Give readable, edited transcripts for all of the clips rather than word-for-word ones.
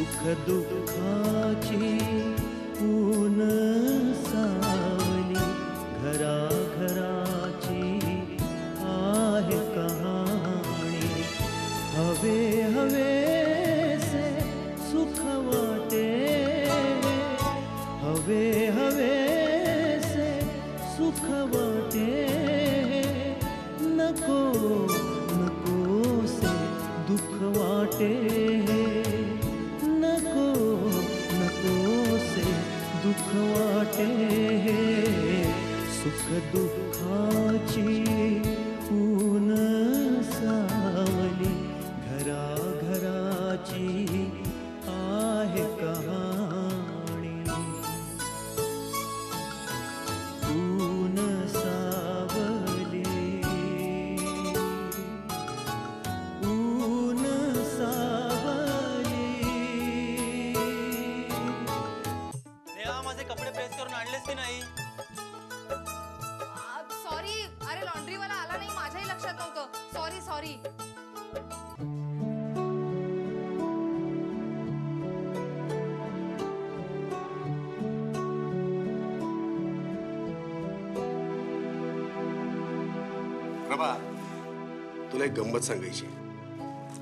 सुख दुःखाची ऊन सावली घरा घराची आहे कहाणी हवे हवे से सुख वाटे हवे हवे से सुख वाटे नको नको से दुख वाटे नको नको से दुख वाटे सुख दुःखाची ऊन सावली घरा घराची आहे कहाणी ऊन सावली ऊन सावली. नेहा माझे कपडे प्रेस करून आणलेस की नाही? सॉरी, अरे लॉन्ड्रीवाला आला नाही, माझ्याही लक्षात नव्हतं. Sorry sorry. प्रभा, तुला एक गंमत सांगायची.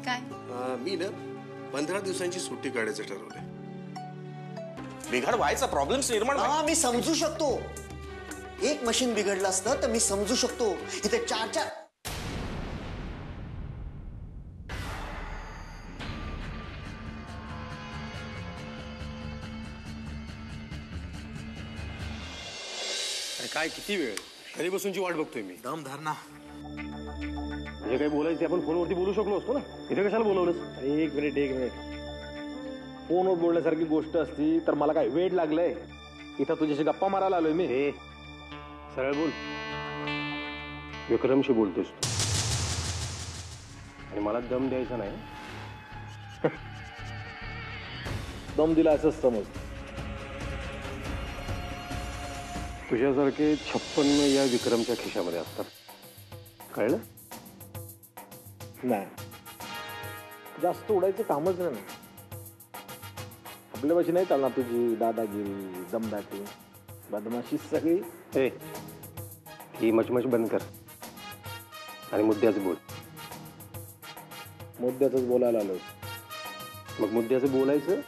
काय? मी ना 15 दिवसांची सुट्टी काढायचं ठरवलंय. बिघाड व्हायचा, प्रॉब्लेम्स निर्माण. हा, मी समजू शकतो. एक मशीन बिघडलं असतं तर मी समजू शकतो. इथे चार चार काय किती वेळ घरी बसूनची वाट बघतोय मी. दम धरना. जे काही बोलायचं आपण फोनवरती बोलू शकलो असतो ना. इथे कशाला बोलवलंस? एक मिनिट फोनवर बोलण्यासारखी गोष्ट असती तर मला काय वेळ लागलंय? इथं तुझ्याशी गप्पा मारायला आलोय मी. हे सरळ बोल. विक्रमशी बोलतोस तू आणि मला दम द्यायचा नाही. दम दिला असंच समज. तुझ्यासारखे 56 या विक्रमच्या खिशामध्ये असतात. कळलं? नाही, जास्त उडायचं कामच नाही. आपल्यापाशी नाही चालणार तुझी दादागिरी, दमदाटी, बदमाशी सगळी. हे ही मचमच बंद कर आणि मुद्द्याच बोल. मुद्द्याच बोलायला आलो. मग मुद्द्याचं बोलायचं,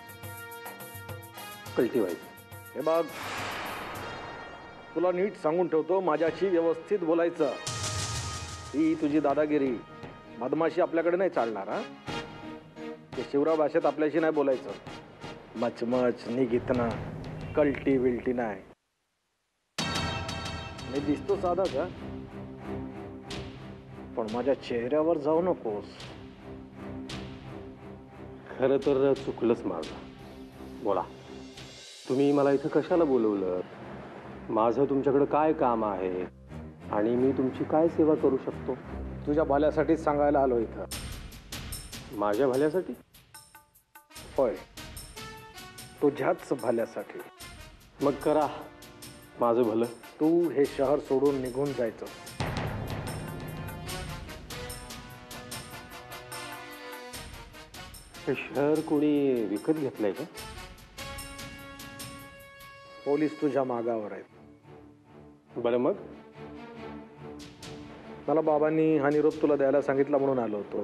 कल्टी व्हायचं. हे बघ, तुला नीट सांगून ठेवतो, माझ्याशी व्यवस्थित बोलायचं. ही तुझी दादागिरी, बदमाशी आपल्याकडे नाही चालणार. हा, ते शिवराव भाषेत आपल्याशी नाही बोलायचं. मचमच, निघितना, कल्टी विल्टी नाही. मी दिसतो साधा का, पण माझ्या चेहऱ्यावर जाऊ नकोस. खरं तर चुकलंच माझं. बोला, तुम्ही मला इथं कशाला बोलवलं? माझं तुमच्याकडे काय काम आहे आणि मी तुमची काय सेवा करू शकतो? तुझ्या भल्यासाठीच सांगायला आलो इथं. माझ्या भल्यासाठी? होय, तुझ्याच भल्यासाठी. मग करा माझं भलं. तू हे शहर सोडून निघून जायचं. हे शहर कोणी विकत घेतलंय का? पोलीस तुझ्या मागावर आहेत. बरं, मग मला बाबांनी हा निरोप तुला द्यायला सांगितला म्हणून आलो होतो.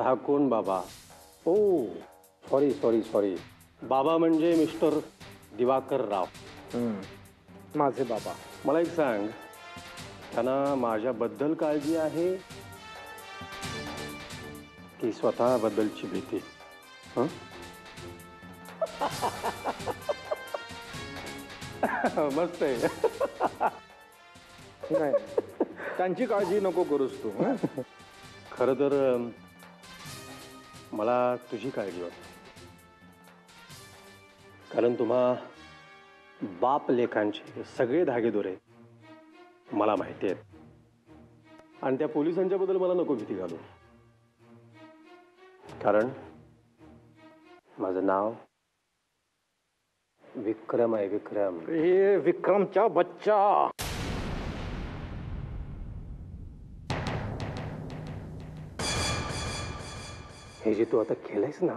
हा कोण बाबा? ओ सॉरी सॉरी सॉरी. बाबा म्हणजे मिस्टर दिवाकर राव, माझे बाबा. मला एक सांग, त्यांना माझ्याबद्दल काळजी आहे की स्वतःबद्दलची भीती? मस्त आहे. नाही, त्यांची काळजी नको करूस तू. खरं तर मला तुझी काळजी वाटते. कारण तुम्हा बाप लेखांचे सगळे धागेदोरे मला माहिती आहेत. आणि त्या पोलिसांच्या बद्दल मला नको भीती घालू. कारण माझं नाव विक्रम आहे. विक्रम. हे विक्रमच्या बच्चा. हे जे तू आता केलंयस ना,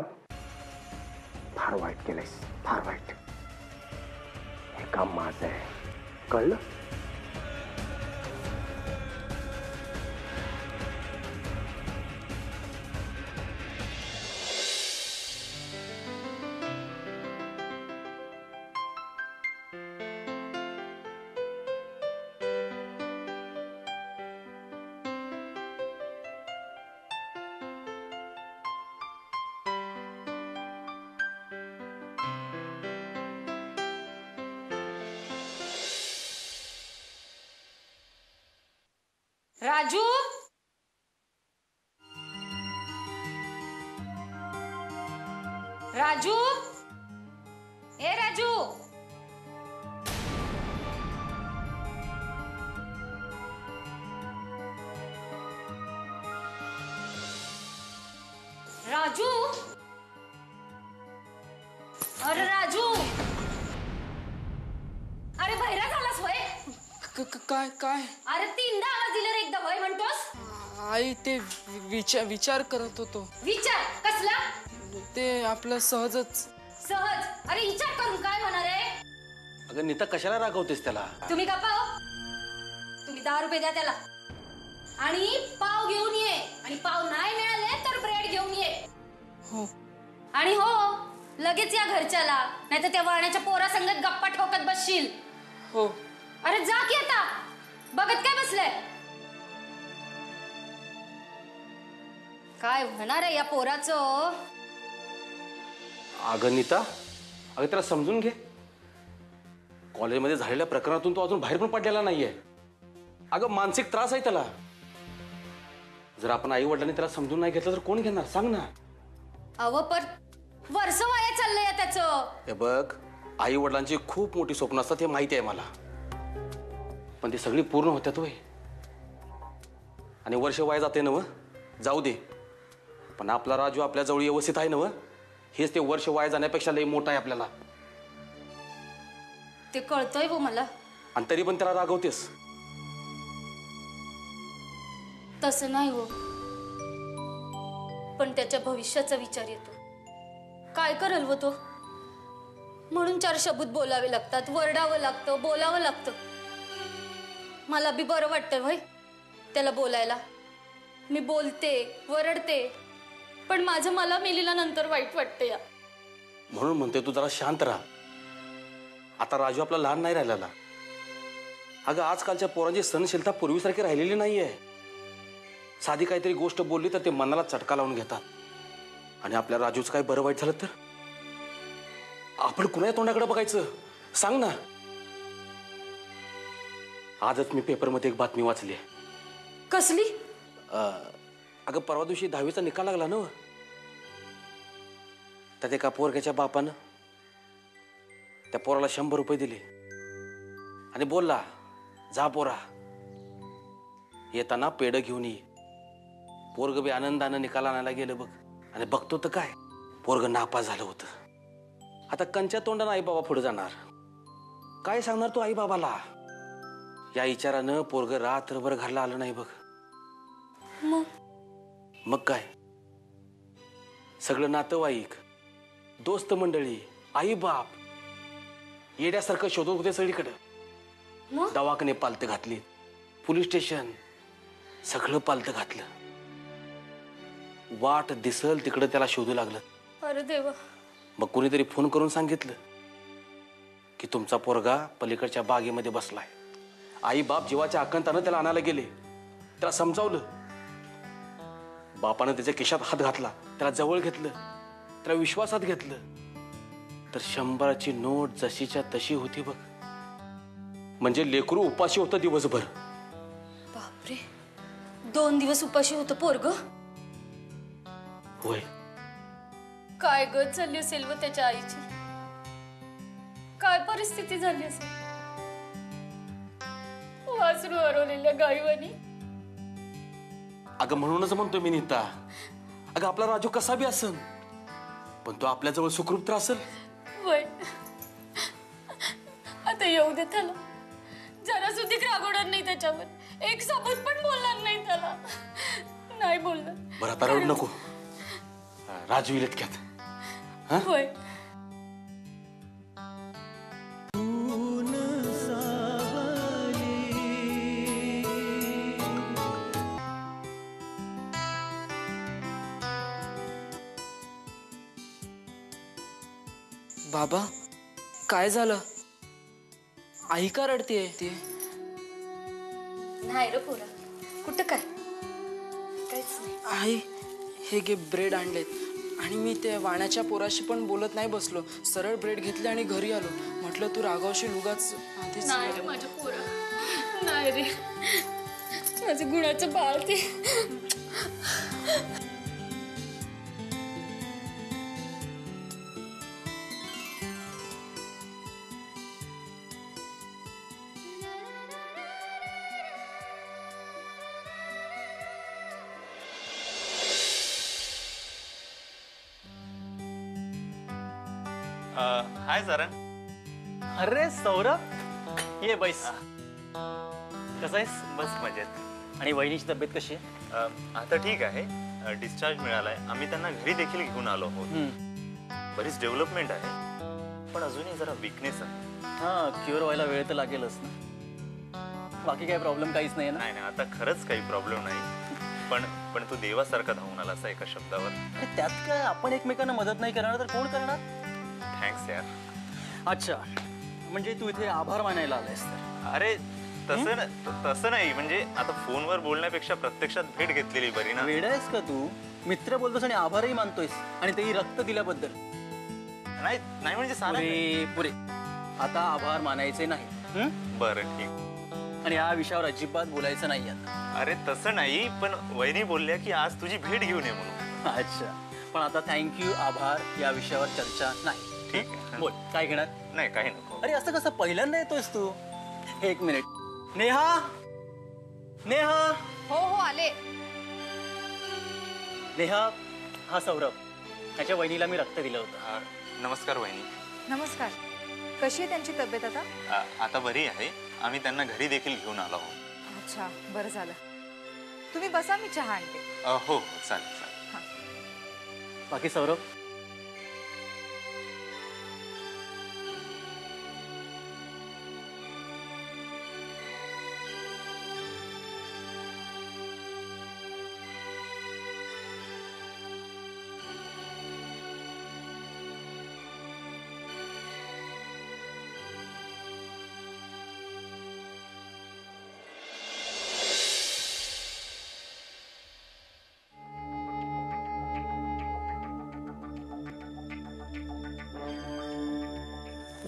फार वाईट केलंयस, फार वाईट. हे काम माझं आहे, कळलं? राजू, राजू, ए राजू. राजू, अरे राजू, अरे बहिरा झालास वय? काय काय अरे तीनदा आवाज दिला रे, एकदा वय म्हणतोस? आई ते विचार करत होतो. विचार कसला? ते आपलं सहजच. सहज? अरे विचार करून काय होणार आहे? अगं नीता कशाला रागवतेस त्याला? तुम्ही का पाव? तुम्ही 10 रुपये द्या त्याला आणि पाव घेऊन ये, आणि पाव नाही मिळाले तर ब्रेड घेऊन ये. हो. आणि हो, लगेच या घरच्याला, नाही तर त्या वळण्याच्या पोरा संगत गप्पा ठोकत बसशील. हो. अरे जा की आता, बघत काय बसलंय? काय होणार आहे या पोराचं? अगं नीता, अगं त्याला समजून घे. कॉलेजमध्ये झालेल्या प्रकरणातून तो अजून बाहेर पण पडलेला नाहीये. अगं मानसिक त्रास आहे त्याला. जर आपण आई वडिलांनी त्याला समजून नाही घेतलं तर कोण घेणार, सांग ना. अव पर वर्ष वाया चाललंय त्याचं. हे बघ, आई वडिलांची खूप मोठी स्वप्न असतात हे माहिती आहे मला, पण ती सगळी पूर्ण होत्यात होय. आणि वर्ष वाया जाते ना, जाऊ दे. पण आपला राजू आपल्या जवळ व्यवस्थित आहे ना, हेच ते वर्ष वाया जाण्यापेक्षा लई मोठा आहे आपल्याला. ते कळतंय वो मला. आणि तरी पण त्याला रागवतेस? तसं नाही हो, पण त्याच्या भविष्याचा विचार येतो. काय करेल वो तो? म्हणून 4 शब्द बोलावे लागतात, वरडावं लागतं, बोलावं लागतं. मला बी बरं वाटतं भाई त्याला बोलायला. मी बोलते, वरडते, पण माझं मला मेलीला नंतर वाईट वाटतं या. म्हणून म्हणते तू जरा शांत राहा. आता राजू आपला लहान नाही राहिलेला. अगं आजकालच्या पोरांची सहनशीलता पूर्वीसारखी राहिलेली नाहीये. साधी काहीतरी गोष्ट बोलली तर ते मनाला चटका लावून घेतात. आणि आपल्या राजूचं काही बरं वाईट झालं तर आपण कुणाच्या तोंडाकडे बघायचं, सांग ना. आजच मी पेपरमध्ये एक बातमी वाचली. कसली? अगं परवा दिवशी 10वीचा निकाल लागला ना, त्यात एका पोरग्याच्या बापानं त्या पोराला 100 रुपये दिले आणि बोलला, जा पोरा, येताना पेढ घेऊन ये. पोरग बी आनंदानं निकाल आणायला गेलं बघ. आणि बघतो तर काय, पोरग नापास झालं होतं. आता कंच्या तोंडानं आई बाबा पुढे जाणार, काय सांगणार तू आई बाबाला? या विचारानं पोरग रात्रभर घरला आलं नाही बघ. मग काय, सगळं नातेवाईक, दोस्त मंडळी, आई बाप येड्यासारखं शोधत होते सगळीकडे. दवाखाने पालत घातली, पोलीस स्टेशन, सगळं पालत घातलं. वाट दिसल तिकडे त्याला शोधू लागलं. अरे देवा. मग कुणीतरी फोन करून सांगितलं की तुमचा पोरगा पलीकडच्या बागेमध्ये बसलाय. आई बाप जीवाच्या आकांतानं त्याला आणायला गेले. त्याला समजावलं. बापानं त्याच्या खिशात हात घातला, त्याला जवळ घेतलं, त्याला विश्वासात घेतलं. तर 100ची नोट जशीच्या तशी होती बघ. म्हणजे लेकरू उपाशी होतं दिवसभर. बापरे, 2 दिवस उपाशी होतं पोरग. होय. काय गत झाली असेल व त्याच्या आईची, काय परिस्थिती झाली असेल. वासरू हरवलेल्या गाईवानी. अगं म्हणूनच म्हणतो मी नीता, अगं आपला राजू कसा बी असेल पण तो आपल्याजवळ सुखरूप तर असेल. वय आता येऊ दे त्याला. जरा सुद्धा रागवणार नाही त्याच्यावर. एक शब्द पण बोलणार नाही त्याला. नाही बोलणार. बरं आता रडू नको, राजू येईल इतक्यात. होय बाबा काय झालं? आई का रडतीये ती? नाही रे पोरा, कुठं काय, काहीच नाही. आई हे घे ब्रेड आणलेत आणि मी ते वाण्याच्या पोराशी पण बोलत नाही बसलो. सरळ ब्रेड घेतले आणि घरी आलो. म्हटलं तू रागावशील उगाच आधीच. नाही रे माझ्या पोरा, नाही रे, माझं गुणाचं बाळ ते. हाय सारंग. अरे सौरभ, ये बैस. कसं आहेस? बस मजेत. आणि वहिनीची तब्येत कशी आहे? आता ठीक आहे. डिस्चार्ज मिळालाय. आम्ही त्यांना घरी देखील घेऊन आलो आहोत. बरीच डेव्हलपमेंट आहे, पण अजूनही जरा विकनेस आहे. हां, क्युअर व्हायला वेळ तर लागेलच ना. बाकी काही प्रॉब्लेम काहीच नाही ना? नाही नाही, आता खरंच काही प्रॉब्लेम नाही. पण तू देवासारखा धावून आलास एका शब्दावर. अरे त्यात काय, आपण एकमेकांना मदत नाही करणार तर कोण करणार? थँक्स यार. अच्छा, म्हणजे तू इथे आभार मानायला आलायस तर? अरे तसं नाही, म्हणजे आता फोनवर बोलण्यापेक्षा प्रत्यक्षात भेट घेतलेली बरी ना. वेडा आहेस का तू? मित्र बोलतोस आणि आभारही मानतोयस, आणि तेही रक्त दिल्याबद्दल. नाही नाही म्हणजे सारंग. पुरे आता आभार मानायचे नाही. बरं ठीक. आणि या विषयावर अजिबात बोलायचं नाही आता. अरे तसं नाही, पण वहिनी बोलल्या की आज तुझी भेट घेऊन ये म्हणून. अच्छा, पण आता थँक्यू आभार या विषयावर चर्चा नाही. ठीक आहे. बोल, काय घेणार? नाही काही नको. अरे असं कसं, पहिल्यांदा येतोयस तू? एक मिनिट. नेहा, नेहा, हो हो आले. नेहा, हा सौरभ. त्याच्या वहिनीला मी रक्त दिलं होतं. नमस्कार वहिनी. नमस्कार. कशी आहे त्यांची तब्येत आता? आता बरी आहे. आम्ही त्यांना घरी देखील घेऊन आलो आहोत. अच्छा, बरं झालं. तुम्ही बसा, मी चहा आणते. हो चालेल चालेल. बाकी सौरभ?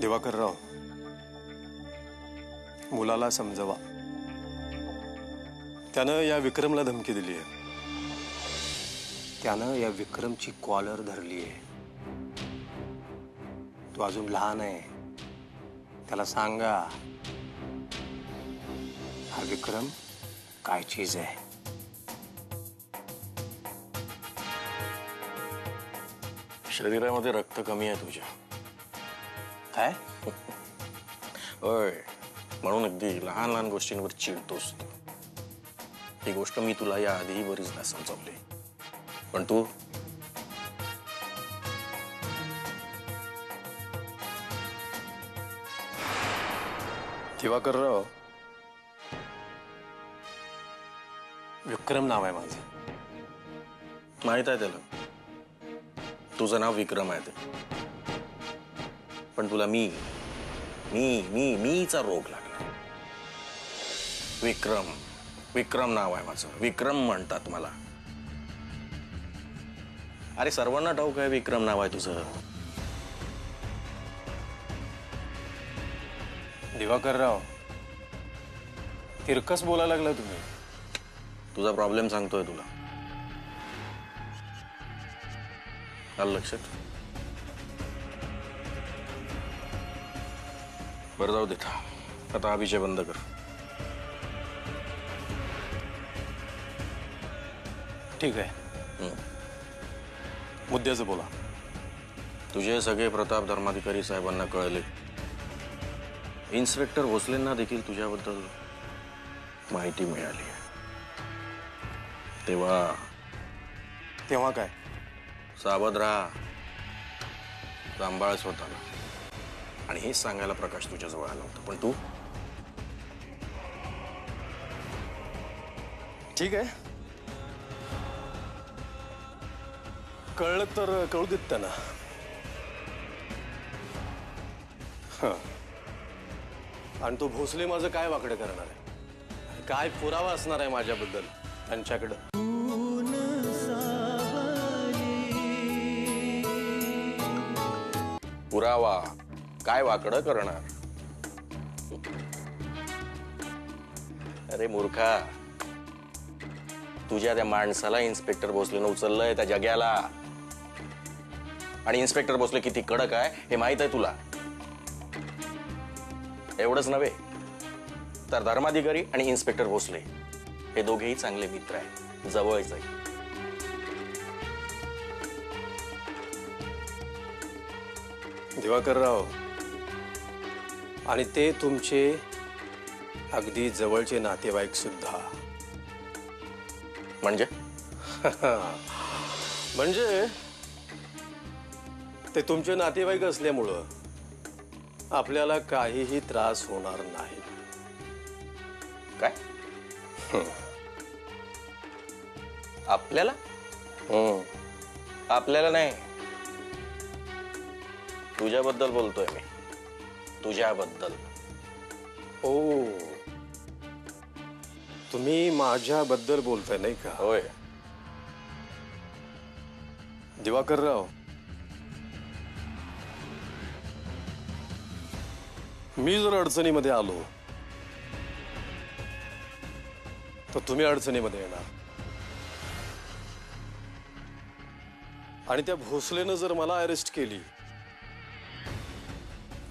दिवाकरराव, मुलाला समजवा. त्यानं या विक्रमला धमकी दिली आहे. त्यानं या विक्रमची कॉलर धरली आहे. तो अजून लहान आहे. त्याला सांगा, हा विक्रम काय चीज आहे. शरीरामध्ये रक्त कमी आहे तुझ्या. काय? होय, म्हणून अगदी लहान लहान गोष्टींवर चिडतोस. ही गोष्ट मी तुला या आधीही बरीचदा समजावली, पण तू दिवाकरराव, विक्रम नाव आहे माझं. माहित आहे त्याला तुझं नाव विक्रम आहे ते. पण तुला मीचा रोग लागला. विक्रम नाव आहे माझं. विक्रम म्हणतात मला. अरे सर्वांना ठाऊक आहे विक्रम नाव आहे तुझं. दिवाकरराव, तिरकस बोलायला लागला तुम्ही. तुझा प्रॉब्लेम सांगतोय तुला. आलं लक्षात? बरं जाऊ देता. आता हा विषय बंद कर. ठीक आहे, मुद्द्याचं बोला. तुझे सगळे प्रताप धर्माधिकारी साहेबांना कळले. इन्स्पेक्टर भोसलेंना देखील तुझ्याबद्दल माहिती मिळाली आहे. तेव्हा काय? सावध राहा, सांभाळ स्वतःला. आणि हेच सांगायला प्रकाश तुझ्याजवळ आला होता, पण तू. ठीक आहे, कळलं तर कळू देत त्यांना. आणि तो भोसले माझं काय वाकडं करणार आहे? काय पुरावा असणार आहे माझ्याबद्दल त्यांच्याकडं? ऊन सावली पुरावा काय वाकडं करणार? अरे मूर्खा, तुझ्या त्या माणसाला इन्स्पेक्टर भोसलेनं उचललंय त्या जग्याला. आणि इन्स्पेक्टर भोसले किती कडक आहे हे माहित आहे तुला. एवढंच नव्हे तर धर्माधिकारी आणि इन्स्पेक्टर भोसले हे दोघेही चांगले मित्र आहेत, जवळच आहे. दिवाकरराव, आणि ते तुमचे अगदी जवळचे नातेवाईक सुद्धा. म्हणजे म्हणजे ते तुमचे नातेवाईक असल्यामुळं आपल्याला काहीही त्रास होणार नाही. काय? आपल्याला? आपल्याला नाही, तुझ्याबद्दल बोलतोय मी. तुझ्याबद्दल. ओ, तुम्ही माझ्याबद्दल बोलताय नाही का? होय. दिवाकरराव, मी जर अडचणीमध्ये आलो तर तुम्ही अडचणीमध्ये येणार. आणि त्या भोसलेनं जर मला अरेस्ट केली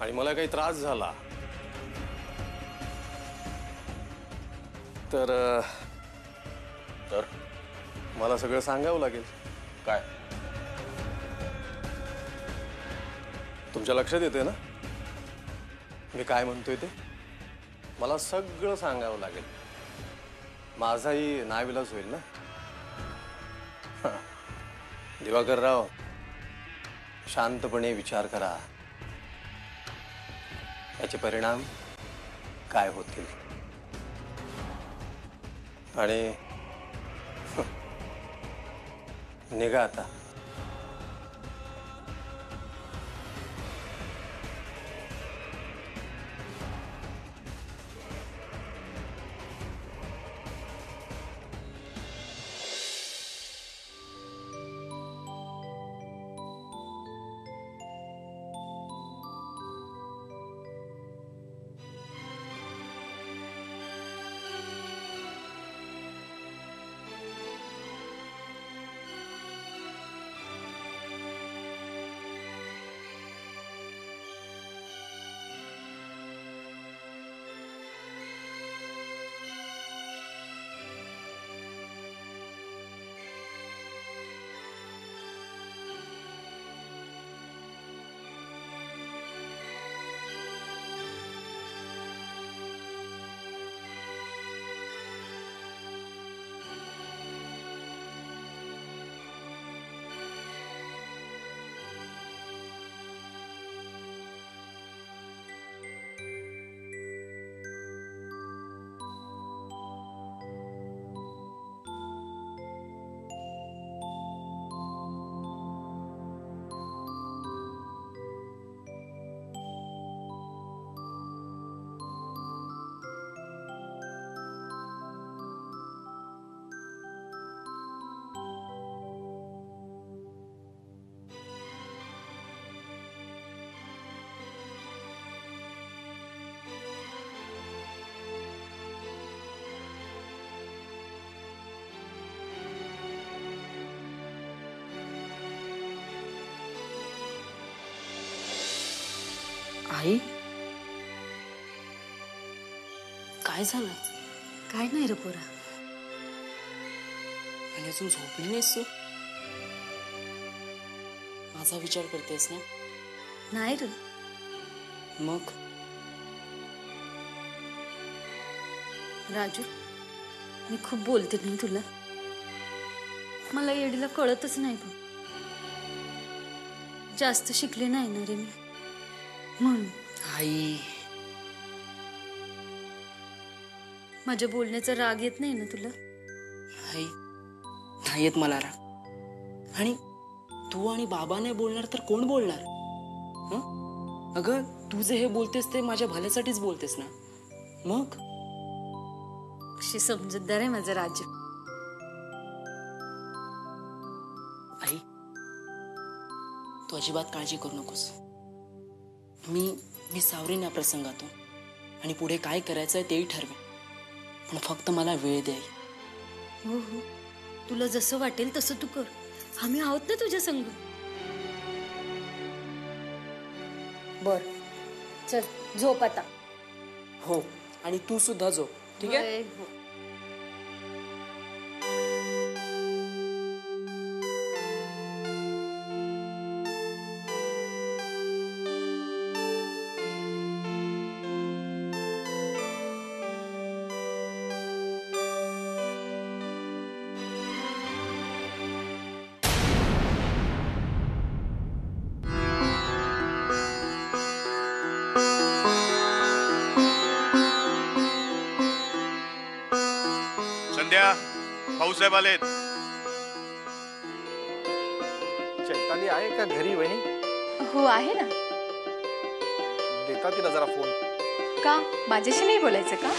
आणि मला काही त्रास झाला तर तर मला सगळं सांगावं लागेल. काय? तुमच्या लक्षात येते ना मी काय म्हणतोय ते? मला सगळं सांगावं लागेल. माझाही नाविलाज होईल ना. दिवाकरराव, शांतपणे विचार करा, याचे परिणाम काय होतील. आणि निघा आता. आई, काय झालं? काय नाही रे पोरा. आणि अजून झोपली नाहीस तू? माझा विचार करतेस ना? नाही रे. मग राजू, मी खूप बोलते नाही तुला. मला येडीला कळतच नाही बघ. जास्त शिकले नाही ना रे मी, म्हणून. आई, माझ्या बोलण्याचा राग येत नाही ना तुला? आई, नाही येत मला राग. आणि तू आणि बाबा नाही बोलणार तर कोण बोलणार? हं? अगं तू जे हे बोलतेस ते माझ्या भल्यासाठीच बोलतेस ना. मग अशी समजूतदार आहे माझं राजू. आई, तू अजिबात काळजी करू नकोस. मी सावरेन या प्रसंगातून आणि पुढे काय करायचंय तेही ठरवेन. पण फक्त मला वेळ दे आई. हो हो, तुला जसं वाटेल तसं तू कर. आम्ही आहोत ना तुझ्या संग. बर. चल झोप आता. हो, आणि तू सुद्धा झोप. ठीक आहे. होय, हो. संध्या, भाऊसाहेब आलेत. चैताली आहे का घरी वहिनी? हो आहे ना. देता तिला जरा फोन. का माझ्याशी नाही बोलायचं का?